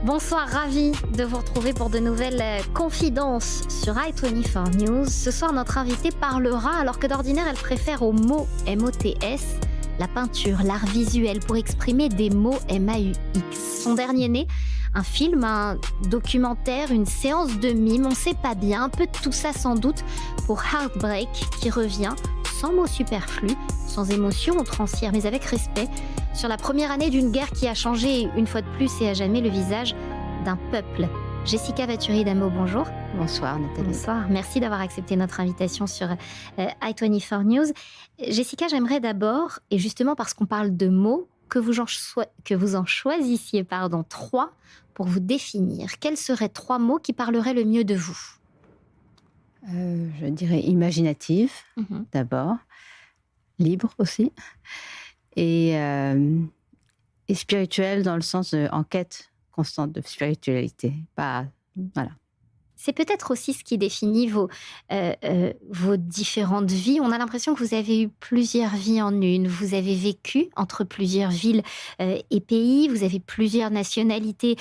Bonsoir, ravi de vous retrouver pour de nouvelles confidences sur i24 News. Ce soir, notre invitée parlera, alors que d'ordinaire, elle préfère aux mots MOTS, la peinture, l'art visuel pour exprimer des mots MAUX. Son dernier né, un film, un documentaire, une séance de mime, on sait pas bien, un peu de tout ça sans doute pour Heartbreak qui revient sans mots superflus, sans émotion outrancière mais avec respect, sur la première année d'une guerre qui a changé une fois de plus et à jamais le visage d'un peuple. Jessica Vaturi-Damo, bonjour. Bonsoir Nathalie. Bonsoir, merci d'avoir accepté notre invitation sur i24 News. Jessica, j'aimerais d'abord, et justement parce qu'on parle de mots, que vous en choisissiez trois pour vous définir. Quels seraient trois mots qui parleraient le mieux de vous ? Je dirais imaginative, d'abord, libre aussi, et spirituelle dans le sens en quête constante de spiritualité. Voilà. C'est peut-être aussi ce qui définit vos différentes vies. On a l'impression que vous avez eu plusieurs vies en une. Vous avez vécu entre plusieurs villes et pays. Vous avez plusieurs nationalités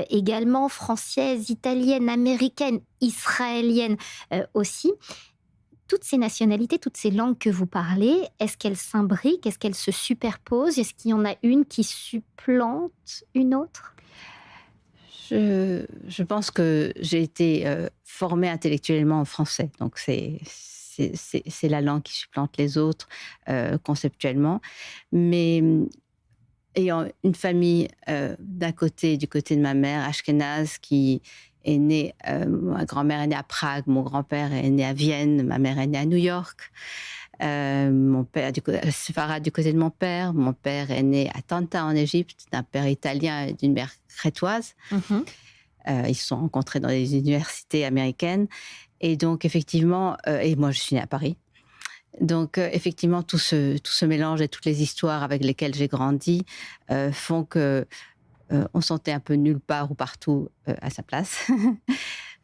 également, françaises, italiennes, américaines, israéliennes aussi. Toutes ces nationalités, toutes ces langues que vous parlez, est-ce qu'elles s'imbriquent? Est-ce qu'elles se superposent? Est-ce qu'il y en a une qui supplante une autre? Je pense que j'ai été formée intellectuellement en français, donc c'est la langue qui supplante les autres conceptuellement. Mais ayant une famille du côté de ma mère, ashkénaze, qui est née, ma grand-mère est née à Prague, mon grand-père est né à Vienne, ma mère est née à New York. Mon père, séfarade du côté de mon père est né à Tanta en Égypte, d'un père italien et d'une mère crétoise. Ils se sont rencontrés dans des universités américaines. Et donc, effectivement, et moi, je suis née à Paris. Donc, effectivement, tout ce mélange et toutes les histoires avec lesquelles j'ai grandi font que on sentait un peu nulle part ou partout à sa place.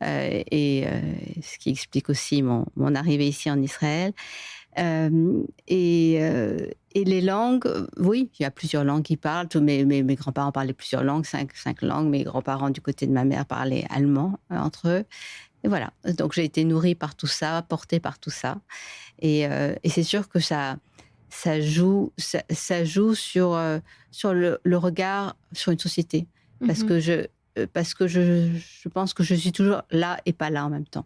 Ce qui explique aussi mon arrivée ici en Israël. Et les langues, oui, il y a plusieurs langues qui parlent. Tous mes grands-parents parlaient plusieurs langues, cinq langues. Mes grands-parents du côté de ma mère parlaient allemand entre eux. Et voilà. Donc j'ai été nourrie par tout ça, portée par tout ça. Et c'est sûr que ça joue sur le regard sur une société. Parce que je pense que je suis toujours là et pas là en même temps.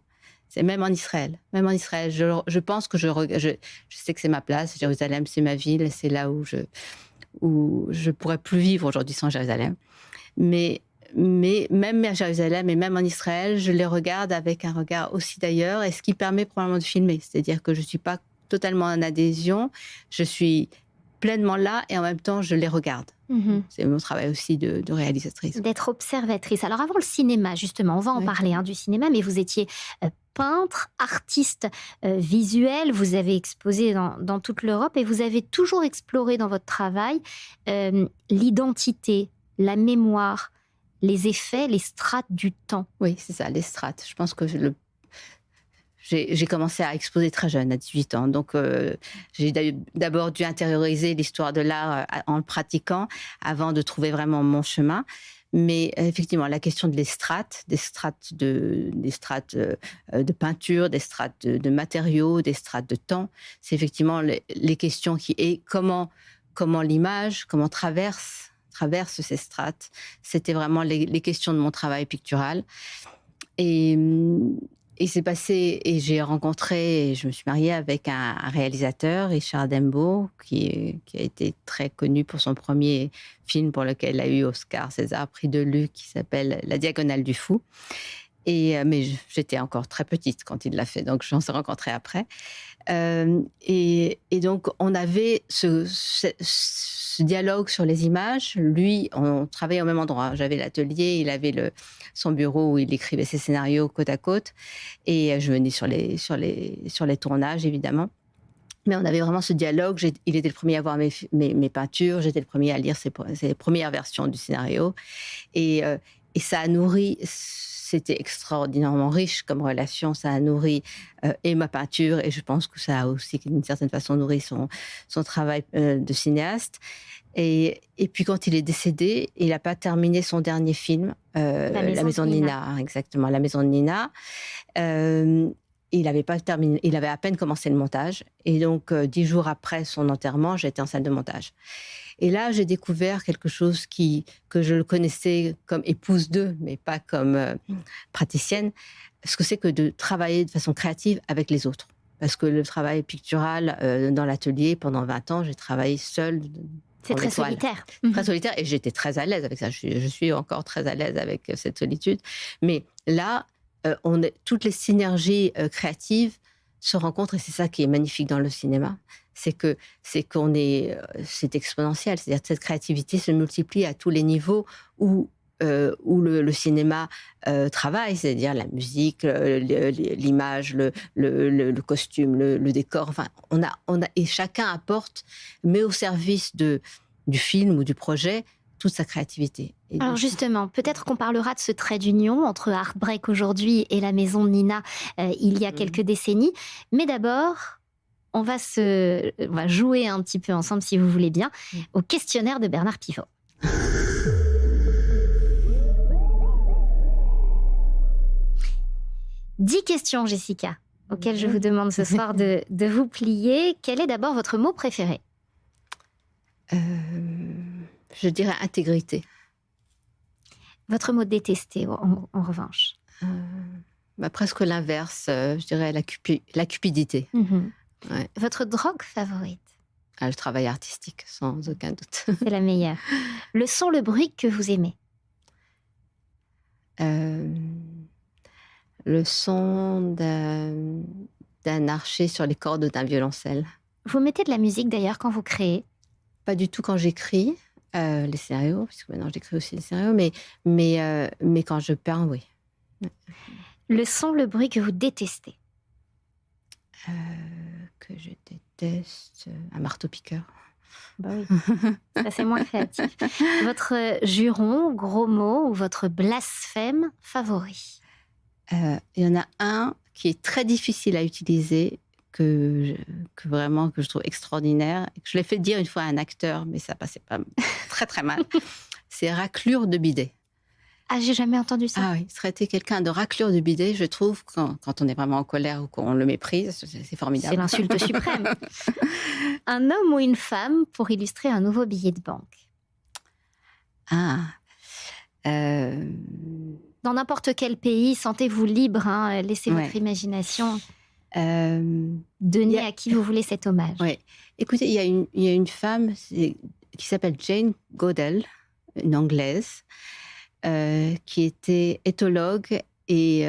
C'est même en Israël. Je pense que je sais que c'est ma place. Jérusalem, c'est ma ville. C'est là où je pourrais plus vivre aujourd'hui sans Jérusalem. Mais même à Jérusalem et même en Israël, je les regarde avec un regard aussi d'ailleurs, et ce qui permet probablement de filmer. C'est-à-dire que je suis pas totalement en adhésion. Je suis pleinement là et en même temps, je les regarde. C'est mon travail aussi de réalisatrice. D'être observatrice. Alors avant le cinéma, justement, on va en parler du cinéma, mais vous étiez peintre, artiste visuel, vous avez exposé dans toute l'Europe et vous avez toujours exploré dans votre travail l'identité, la mémoire, les effets, les strates du temps. Oui, c'est ça, les strates. Je pense que j'ai commencé à exposer très jeune, à 18 ans. Donc, j'ai d'abord dû intérioriser l'histoire de l'art en le pratiquant avant de trouver vraiment mon chemin. Mais effectivement, la question des strates de peinture, des strates de matériaux, des strates de temps, c'est effectivement les questions comment l'image, comment traverse ces strates. C'était vraiment les questions de mon travail pictural. Et c'est passé, et j'ai rencontré, et je me suis mariée avec un réalisateur, Richard Dembo, qui a été très connu pour son premier film pour lequel il a eu Oscar, César, prix de Luc, qui s'appelle La Diagonale du Fou. Mais j'étais encore très petite quand il l'a fait, donc j'en suis rencontrée après. Et donc, on avait ce dialogue sur les images. Lui, on travaillait au même endroit. J'avais l'atelier, il avait son bureau où il écrivait ses scénarios côte à côte. Et je venais sur les tournages, évidemment. Mais on avait vraiment ce dialogue. Il était le premier à voir mes peintures. J'étais le premier à lire ses premières versions du scénario. Et Et ça a nourri, c'était extraordinairement riche comme relation, ça a nourri et ma peinture, et je pense que ça a aussi d'une certaine façon nourri son travail de cinéaste. Et puis quand il est décédé, il n'a pas terminé son dernier film, La Maison de Nina, exactement, La Maison de Nina. Il n'avait pas terminé, il avait à peine commencé le montage. Et donc, 10 jours après son enterrement, j'étais en salle de montage. Et là, j'ai découvert quelque chose que je le connaissais comme épouse d'eux, mais pas comme praticienne, ce que c'est que de travailler de façon créative avec les autres. Parce que le travail pictural dans l'atelier, pendant 20 ans, j'ai travaillé seule. C'est très solitaire. Très solitaire, et j'étais très à l'aise avec ça. Je suis encore très à l'aise avec cette solitude. Mais là, toutes les synergies créatives se rencontrent, et c'est ça qui est magnifique dans le cinéma. C'est exponentiel. C'est-à-dire que cette créativité se multiplie à tous les niveaux où le cinéma travaille, c'est-à-dire la musique, l'image, le costume, le décor. Enfin, et chacun apporte, met au service du film ou du projet toute sa créativité. Alors justement, peut-être qu'on parlera de ce trait d'union entre Heartbreak aujourd'hui et La Maison de Nina il y a quelques décennies. Mais d'abord, on va jouer un petit peu ensemble, si vous voulez bien, au questionnaire de Bernard Pivot. 10 questions, Jessica, auxquelles je vous demande ce soir de vous plier. Quel est d'abord votre mot préféré ? Je dirais intégrité. Votre mot détesté, en revanche ? Presque l'inverse, je dirais la cupidité. Ouais. Votre drogue favorite ? Le travail artistique, sans aucun doute. C'est la meilleure. Le son, le bruit que vous aimez ? Le son d'un archer sur les cordes d'un violoncelle. Vous mettez de la musique d'ailleurs quand vous créez ? Pas du tout quand j'écris les scénarios, parce que maintenant j'écris aussi les scénarios, mais quand je peins, oui. Le son, le bruit que vous détestez ? Que je déteste, un marteau-piqueur. Bah oui, ça c'est moins créatif. Votre juron, gros mot, ou votre blasphème favori ? Il y en a un qui est très difficile à utiliser, que je trouve extraordinaire. Je l'ai fait dire une fois à un acteur, mais ça passait pas très très mal. C'est raclure de bidet. Ah, j'ai jamais entendu ça. Ah oui, traiter quelqu'un de raclure de bidet, je trouve, quand on est vraiment en colère ou qu'on le méprise, c'est formidable. C'est l'insulte suprême. Un homme ou une femme pour illustrer un nouveau billet de banque ? Dans n'importe quel pays, sentez-vous libre, laissez votre imagination donner à qui vous voulez cet hommage. Oui. Écoutez, il y a une femme qui s'appelle Jane Goodall, une Anglaise, qui était éthologue et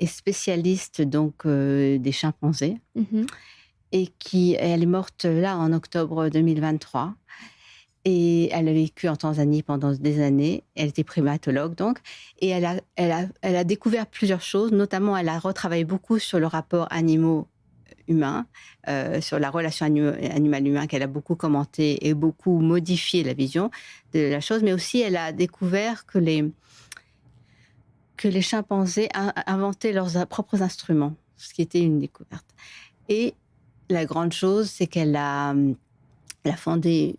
spécialiste donc des chimpanzés, et elle est morte là en octobre 2023. Et elle a vécu en Tanzanie pendant des années. Elle était primatologue, donc. Et elle a découvert plusieurs choses. Notamment, elle a retravaillé beaucoup sur le rapport animaux-humains, sur la relation animal-humain, qu'elle a beaucoup commenté et beaucoup modifié la vision de la chose. Mais aussi, elle a découvert que les chimpanzés inventaient leurs propres instruments, ce qui était une découverte. Et la grande chose, c'est qu'elle a fondé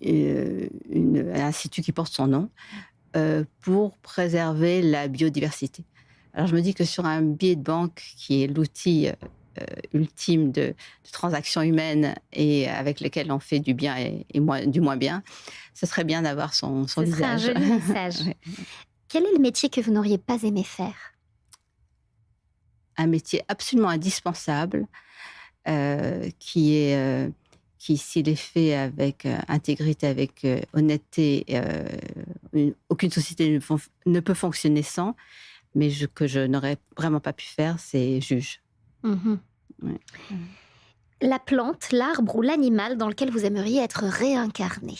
un institut qui porte son nom pour préserver la biodiversité. Alors je me dis que sur un billet de banque, qui est l'outil ultime de transactions humaines et avec lequel on fait du bien et du moins bien, ce serait bien d'avoir son visage. Ce serait un joli message. Ouais. Quel est le métier que vous n'auriez pas aimé faire ? Un métier absolument indispensable qui, s'il est fait avec intégrité, avec honnêteté, aucune société ne peut fonctionner sans, mais que je n'aurais vraiment pas pu faire, c'est juge. Ouais. La plante, l'arbre ou l'animal dans lequel vous aimeriez être réincarné ?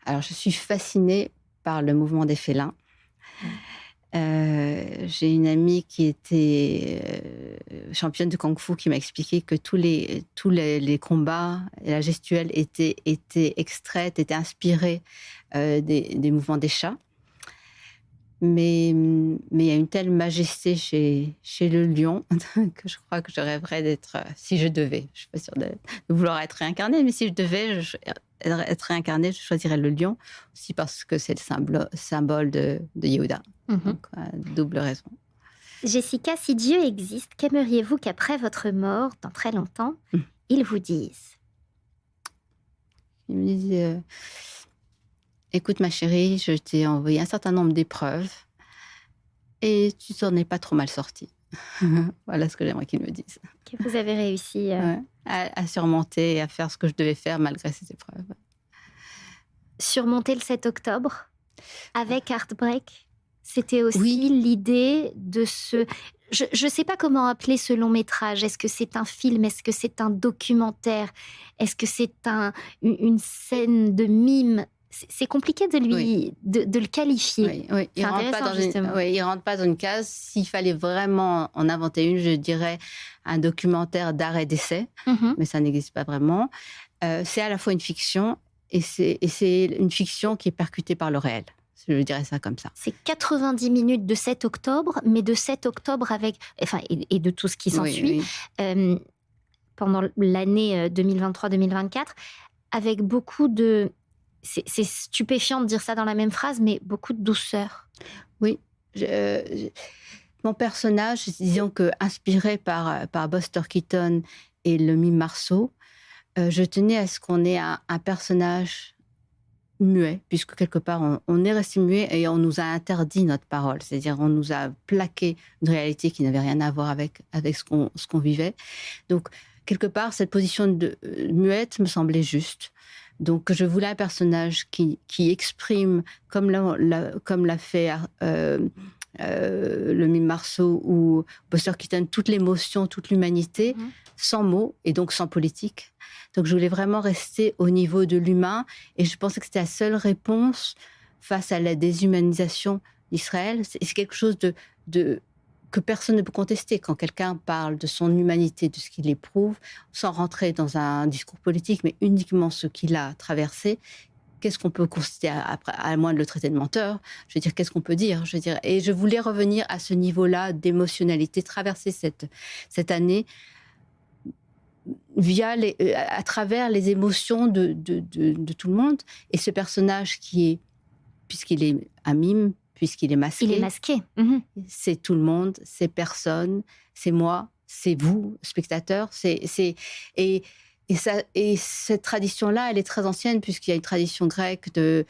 Alors, je suis fascinée par le mouvement des félins. J'ai une amie qui était championne de kung-fu qui m'a expliqué que tous les combats et la gestuelle étaient extraits, étaient inspirés des mouvements des chats. il y a une telle majesté chez le lion que je crois que je rêverais d'être, si je devais, je suis pas sûre de vouloir être réincarnée, mais si je devais être réincarnée, je choisirais le lion, aussi parce que c'est le symbole de Yehuda. Donc, double raison. Jessica, si Dieu existe, qu'aimeriez-vous qu'après votre mort, dans très longtemps, il vous dise? Il me dit, écoute ma chérie, je t'ai envoyé un certain nombre d'épreuves et tu t'en es pas trop mal sortie. Voilà ce que j'aimerais qu'il me dise. Que vous avez réussi à surmonter et à faire ce que je devais faire malgré ces épreuves. Surmonter le 7 octobre avec Heartbreak, c'était aussi l'idée de ce... Je ne sais pas comment appeler ce long métrage. Est-ce que c'est un film? Est-ce que c'est un documentaire? Est-ce que c'est une scène de mime? C'est compliqué de le qualifier. Oui. Il ne rentre pas dans une case. S'il fallait vraiment en inventer une, je dirais un documentaire d'art et d'essai, mais ça n'existe pas vraiment. C'est à la fois une fiction et c'est une fiction qui est percutée par le réel. Je dirais ça comme ça. C'est 90 minutes de 7 octobre, mais de 7 octobre avec... Enfin, et de tout ce qui s'ensuit, pendant l'année 2023-2024, avec beaucoup de... C'est stupéfiant de dire ça dans la même phrase, mais beaucoup de douceur. Oui. Mon personnage, disons que inspiré par Buster Keaton et le mime Marceau, je tenais à ce qu'on ait un personnage muet, puisque quelque part on est resté muet et on nous a interdit notre parole, c'est-à-dire on nous a plaqué une réalité qui n'avait rien à voir avec ce qu'on vivait. Donc quelque part cette position de muette me semblait juste. Donc je voulais un personnage qui exprime comme l'a fait le mime Marceau ou Buster Keaton, toute l'émotion, toute l'humanité, sans mots et donc sans politique. Donc, je voulais vraiment rester au niveau de l'humain et je pensais que c'était la seule réponse face à la déshumanisation d'Israël. C'est quelque chose que personne ne peut contester quand quelqu'un parle de son humanité, de ce qu'il éprouve, sans rentrer dans un discours politique, mais uniquement ce qu'il a traversé. Qu'est-ce qu'on peut constater à moins de le traiter de menteur? Je veux dire, qu'est-ce qu'on peut dire? Et je voulais revenir à ce niveau-là d'émotionnalité, traverser cette année à travers les émotions de tout le monde. Et ce personnage puisqu'il est un mime, puisqu'il est masqué. Il est masqué. C'est tout le monde, c'est personne, c'est moi, c'est vous, spectateurs. Et cette tradition-là, elle est très ancienne, puisqu'il y a une tradition grecque de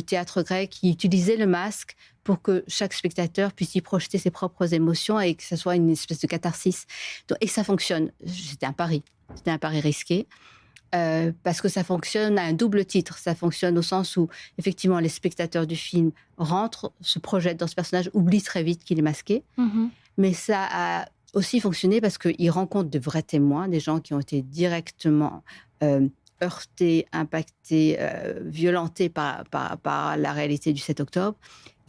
théâtre grec qui utilisait le masque pour que chaque spectateur puisse y projeter ses propres émotions et que ce soit une espèce de catharsis. Et ça fonctionne. C'était un pari risqué, parce que ça fonctionne à un double titre. Ça fonctionne au sens où, effectivement, les spectateurs du film rentrent, se projettent dans ce personnage, oublient très vite qu'il est masqué. Mais ça a aussi fonctionné parce qu'ils rencontrent de vrais témoins, des gens qui ont été directement heurtés, impactés, violentés par la réalité du 7 octobre.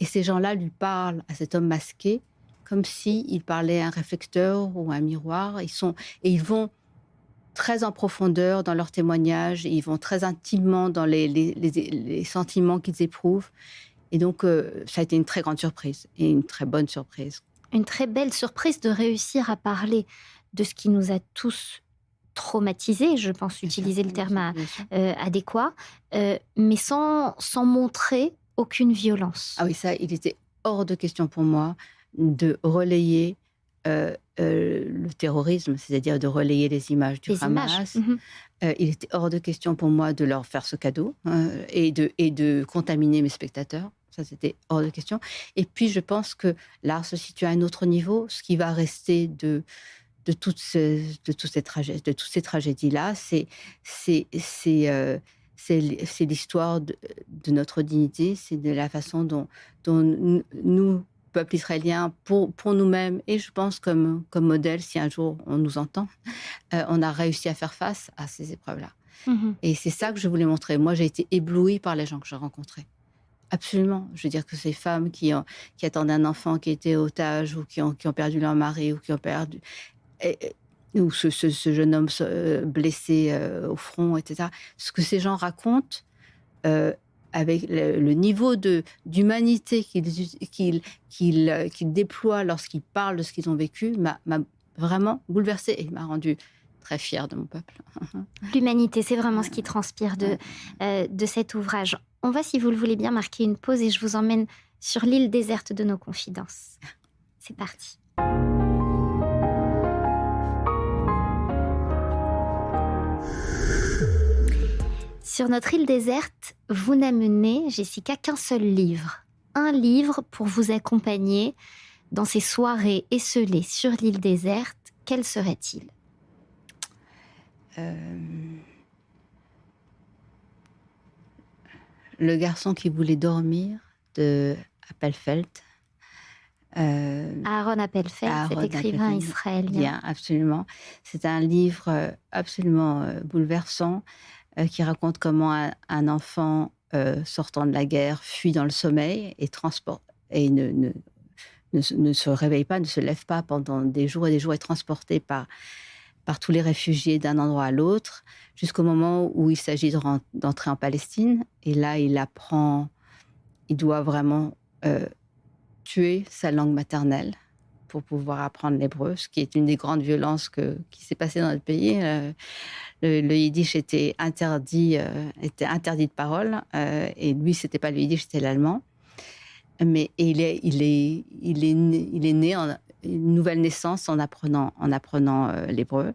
Et ces gens-là lui parlent à cet homme masqué comme s'il parlait à un réflecteur ou à un miroir. Ils vont très en profondeur dans leurs témoignages, ils vont très intimement dans les sentiments qu'ils éprouvent. Et donc, ça a été une très grande surprise et une très bonne surprise. Une très belle surprise de réussir à parler de ce qui nous a tous traumatisés, je pense utiliser le terme adéquat, mais sans montrer aucune violence. Ah oui, ça, il était hors de question pour moi de relayer le terrorisme, c'est-à-dire de relayer les images du Hamas. Il était hors de question pour moi de leur faire ce cadeau et de contaminer mes spectateurs. Ça, c'était hors de question. Et puis, je pense que l'art se situe à un autre niveau. Ce qui va rester de toutes ces tragédies-là, c'est l'histoire de notre dignité, c'est de la façon dont nous, peuple israélien, pour nous-mêmes, et je pense comme modèle, si un jour on nous entend, on a réussi à faire face à ces épreuves-là. Et c'est ça que je voulais montrer. Moi, j'ai été éblouie par les gens que j'ai rencontrés. Absolument. Je veux dire que ces femmes qui attendaient un enfant, qui étaient otages, ou qui ont perdu leur mari, ou qui ont perdu... ou ce jeune homme blessé au front, etc. Ce que ces gens racontent avec le niveau d'humanité qu'ils déploient lorsqu'ils parlent de ce qu'ils ont vécu, m'a vraiment bouleversée et m'a rendue très fière de mon peuple. L'humanité, c'est vraiment ce qui transpire de cet ouvrage. On va, si vous le voulez bien, marquer une pause et je vous emmène sur l'île déserte de nos confidences. C'est parti. Sur notre île déserte, vous n'amenez, Jessica, qu'un seul livre. Un livre pour vous accompagner dans ces soirées esselées sur l'île déserte. Quel serait-il ? Le garçon qui voulait dormir de Appelfeld. Aaron Appelfeld, cet écrivain israélien. Bien, absolument. C'est un livre absolument bouleversant qui raconte comment un enfant sortant de la guerre fuit dans le sommeil et ne se réveille pas, ne se lève pas pendant des jours et est transporté par tous les réfugiés d'un endroit à l'autre, jusqu'au moment où il s'agit d'entrer en Palestine. Et là, il doit vraiment tuer sa langue maternelle pour pouvoir apprendre l'hébreu, ce qui est une des grandes violences qui s'est passée dans notre pays. Le yiddish était interdit de parole, et lui, c'était pas le yiddish, c'était l'allemand. Mais il est né en une nouvelle naissance en apprenant l'hébreu,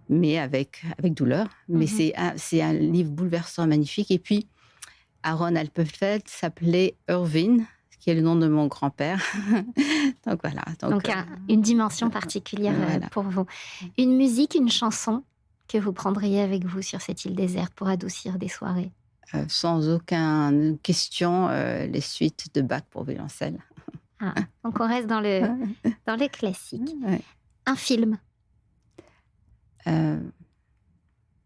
mais avec douleur. Mais c'est un livre bouleversant, magnifique. Et puis, Aaron Appelfeld s'appelait Irvin, qui est le nom de mon grand-père. Donc voilà. Donc une dimension particulière pour vous. Une musique, une chanson que vous prendriez avec vous sur cette île déserte pour adoucir des soirées ? Sans aucune question, les suites de Bach pour violoncelle. Donc on reste dans les classiques. Ouais. Un film ?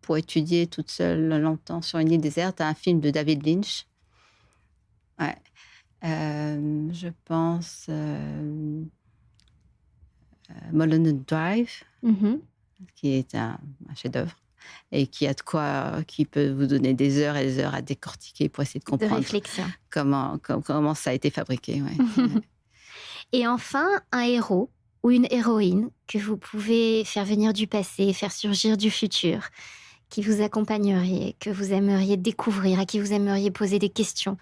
Pour étudier toute seule longtemps sur une île déserte, un film de David Lynch. Ouais. Je pense Mulholland Drive, qui est un chef-d'œuvre et qui peut vous donner des heures et des heures à décortiquer pour essayer de comprendre comment ça a été fabriqué. Ouais. Et enfin, un héros ou une héroïne que vous pouvez faire venir du passé, faire surgir du futur, qui vous accompagnerait, que vous aimeriez découvrir, à qui vous aimeriez poser des questions.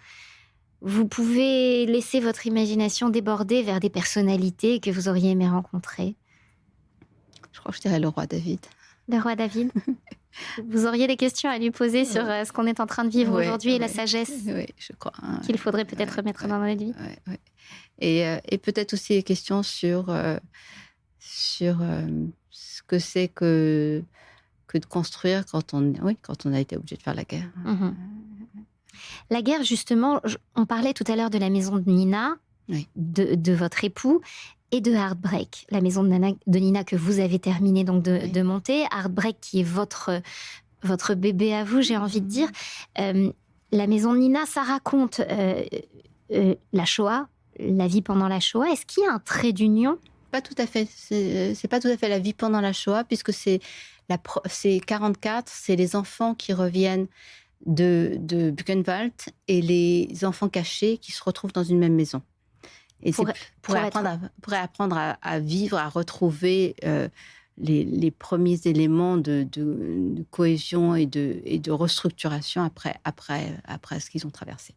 Vous pouvez laisser votre imagination déborder vers des personnalités que vous auriez aimé rencontrer. Je crois que je dirais le roi David. Le roi David. Vous auriez des questions à lui poser sur ce qu'on est en train de vivre aujourd'hui et la sagesse je crois, qu'il faudrait peut-être mettre dans notre vie. Et peut-être aussi des questions sur ce que c'est que de construire quand on a été obligé de faire la guerre. La guerre, justement, on parlait tout à l'heure de la maison de Nina, de votre époux, et de Heartbreak, la maison de Nina que vous avez terminé donc de monter. Heartbreak qui est votre bébé à vous, j'ai envie de dire. La maison de Nina, ça raconte la Shoah, la vie pendant la Shoah. Est-ce qu'il y a un trait d'union ? Pas tout à fait. C'est pas tout à fait la vie pendant la Shoah, puisque c'est 44, c'est les enfants qui reviennent de Buchenwald et les enfants cachés qui se retrouvent dans une même maison. Et pour apprendre à vivre, à retrouver les premiers éléments de cohésion et de restructuration après ce qu'ils ont traversé.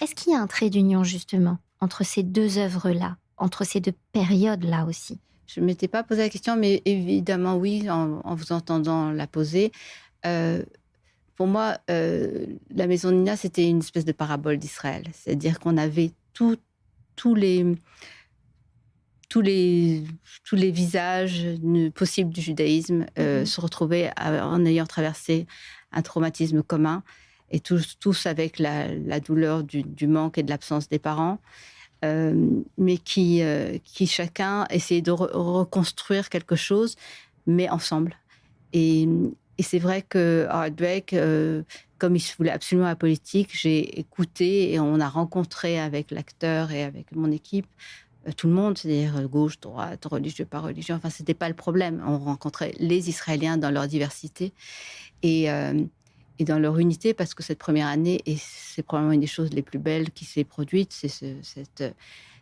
Est-ce qu'il y a un trait d'union, justement, entre ces deux œuvres-là, entre ces deux périodes-là aussi ? Je ne m'étais pas posé la question, mais évidemment, oui, en vous entendant la poser. Pour moi, la maison de Nina, c'était une espèce de parabole d'Israël. C'est-à-dire qu'on avait tous les visages possibles du judaïsme se retrouvaient en ayant traversé un traumatisme commun, et tous avec la douleur du manque et de l'absence des parents, mais qui chacun essayait de reconstruire quelque chose, mais ensemble. Et c'est vrai que Heartbreak, comme il se voulait absolument apolitique, j'ai écouté et on a rencontré avec l'acteur et avec mon équipe tout le monde, c'est-à-dire gauche, droite, religieux, pas religieux. Enfin, c'était pas le problème. On rencontrait les Israéliens dans leur diversité. Et et dans leur unité, parce que cette première année, et c'est probablement une des choses les plus belles qui s'est produite, c'est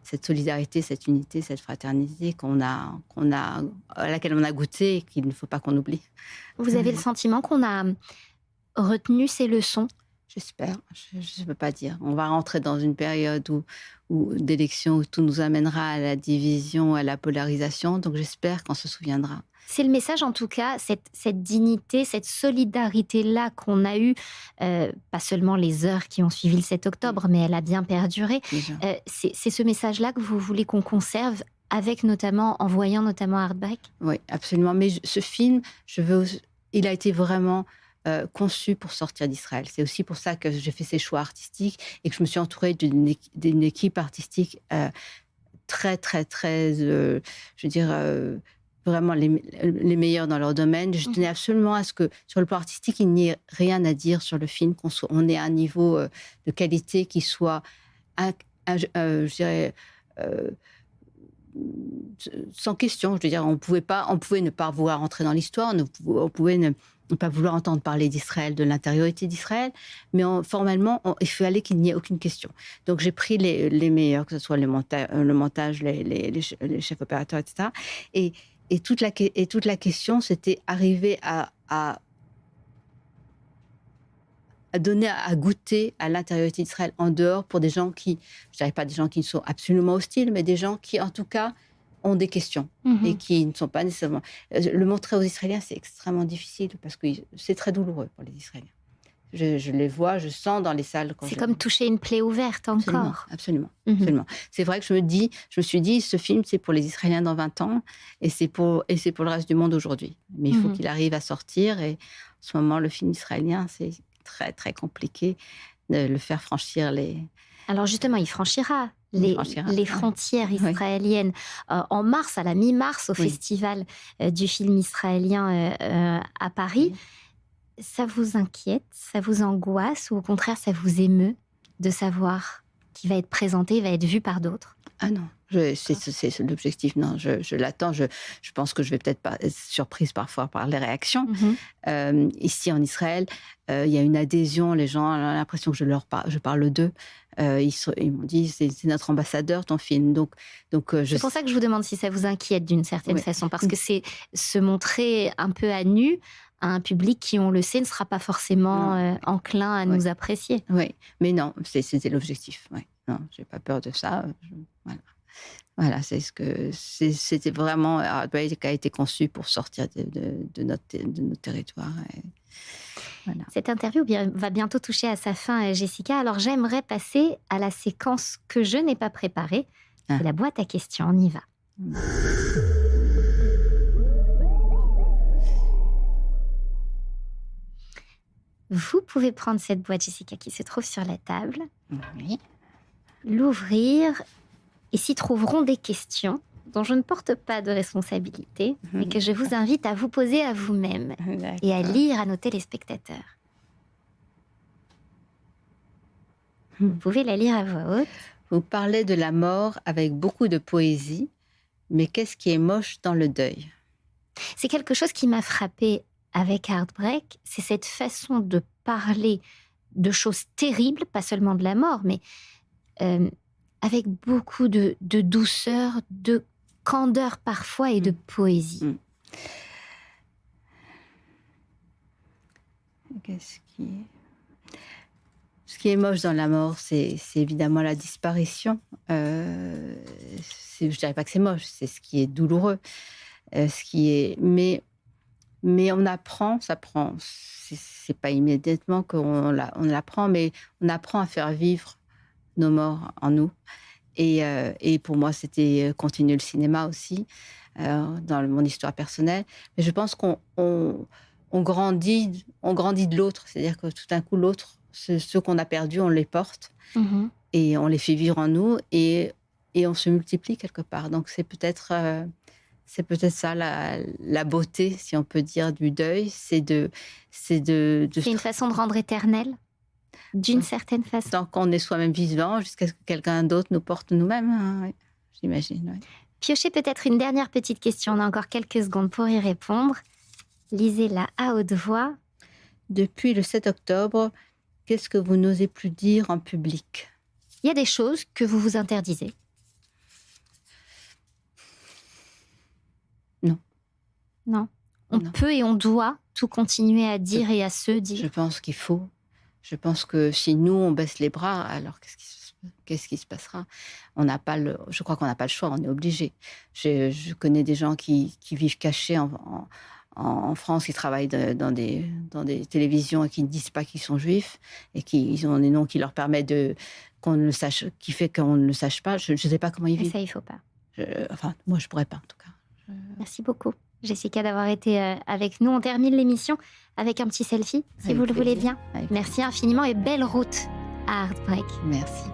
cette solidarité, cette unité, cette fraternité à laquelle on a goûté et qu'il ne faut pas qu'on oublie. Vous avez le sentiment qu'on a retenu ces leçons? J'espère, je ne peux pas dire. On va rentrer dans une période d'élection où tout nous amènera à la division, à la polarisation, donc j'espère qu'on se souviendra. C'est le message, en tout cas, cette dignité, cette solidarité-là qu'on a eue, pas seulement les heures qui ont suivi le 7 octobre, mais elle a bien perduré. C'est ce message-là que vous voulez qu'on conserve, en voyant notamment Heartbreak? Oui, absolument. Mais ce film, il a été vraiment conçu pour sortir d'Israël. C'est aussi pour ça que j'ai fait ces choix artistiques et que je me suis entourée d'une équipe artistique très, très, très, je veux dire, vraiment les meilleurs dans leur domaine. Je tenais absolument à ce que, sur le plan artistique, il n'y ait rien à dire sur le film, on ait un niveau de qualité qui soit, je dirais, sans question. Je veux dire, on pouvait ne pas vouloir entrer dans l'histoire, on pouvait ne pas vouloir entendre parler d'Israël, de l'intériorité d'Israël, mais formellement, il fallait qu'il n'y ait aucune question. Donc j'ai pris les meilleurs, que ce soit le montage, les chefs opérateurs, etc. Et toute la question, c'était arriver à donner, à goûter à l'intériorité d'Israël en dehors pour des gens qui, je ne dirais pas des gens qui sont absolument hostiles, mais des gens qui, en tout cas, ont des questions et qui ne sont pas nécessairement... Le montrer aux Israéliens, c'est extrêmement difficile parce que c'est très douloureux pour les Israéliens. Je les vois, je sens dans les salles. C'est comme toucher une plaie ouverte encore. Absolument. C'est vrai que je me suis dit, ce film, c'est pour les Israéliens dans 20 ans et c'est pour le reste du monde aujourd'hui. Mais il faut qu'il arrive à sortir et en ce moment, le film israélien, c'est très, très compliqué de le faire franchir les... Alors justement, il franchira les frontières israéliennes en mars, à la mi-mars, au festival du film israélien à Paris. Oui. Ça vous inquiète, ça vous angoisse ou au contraire, ça vous émeut de savoir qu'il va être présenté, va être vu par d'autres? Ah non, c'est l'objectif. Non, je l'attends. Je pense que je vais peut-être pas être surprise parfois par les réactions. Ici, en Israël, il y a une adhésion. Les gens ont l'impression que je parle d'eux. Ils m'ont dit, c'est notre ambassadeur, ton film. Donc, c'est pour ça que je vous demande si ça vous inquiète d'une certaine façon. Parce que c'est se montrer un peu à nu à un public qui, on le sait, ne sera pas forcément enclin à nous apprécier. Oui, mais non, c'était l'objectif. Ouais. Non, j'ai pas peur de ça. Voilà, c'était vraiment Heartbreak qui a été conçu pour sortir de notre territoire. Voilà. Cette interview va bientôt toucher à sa fin, Jessica. Alors j'aimerais passer à la séquence que je n'ai pas préparée. C'est la boîte à questions. On y va. Vous pouvez prendre cette boîte, Jessica, qui se trouve sur la table. Oui. L'ouvrir et s'y trouveront des questions dont je ne porte pas de responsabilité, mais que je vous invite à vous poser à vous-même et à lire à nos téléspectateurs. Vous pouvez la lire à voix haute. Vous parlez de la mort avec beaucoup de poésie, mais qu'est-ce qui est moche dans le deuil? C'est quelque chose qui m'a frappée avec Heartbreak, c'est cette façon de parler de choses terribles, pas seulement de la mort, mais avec beaucoup de douceur, de candeur parfois et de poésie. Ce qui est moche dans la mort, c'est évidemment la disparition. Je ne dirais pas que c'est moche, c'est ce qui est douloureux. Mais on apprend, c'est pas immédiatement qu'on l'apprend, mais on apprend à faire vivre nos morts en nous. Et pour moi, c'était continuer le cinéma aussi, dans mon histoire personnelle. Mais je pense qu'on grandit de l'autre. C'est-à-dire que tout d'un coup, l'autre, ceux qu'on a perdus, on les porte et on les fait vivre en nous et on se multiplie quelque part. Donc c'est peut-être ça la beauté, si on peut dire, du deuil. C'est une façon de rendre éternel. D'une certaine façon. Tant qu'on est soi-même vivant, jusqu'à ce que quelqu'un d'autre nous porte nous-mêmes, j'imagine. Oui. Piochez peut-être une dernière petite question. On a encore quelques secondes pour y répondre. Lisez-la à haute voix. Depuis le 7 octobre, qu'est-ce que vous n'osez plus dire en public? Il y a des choses que vous vous interdisez? Non. Non. On Non. peut et on doit tout continuer à dire et à se dire. Je pense qu'il faut. Je pense que si nous, on baisse les bras, alors qu'est-ce qui se passera? Je crois qu'on n'a pas le choix, on est obligé. Je connais des gens qui vivent cachés en France, qui travaillent dans des télévisions et qui ne disent pas qu'ils sont juifs et ils ont des noms qui leur permettent qu'on ne le sache, qui fait qu'on ne le sache pas. Je ne sais pas comment ils Et vivent. ça, il ne faut pas. Moi, je ne pourrais pas, en tout cas. Merci beaucoup, Jessica, d'avoir été avec nous. On termine l'émission avec un petit selfie, si Avec vous le voulez plaisir. bien. Merci infiniment et belle route à Heartbreak. Merci.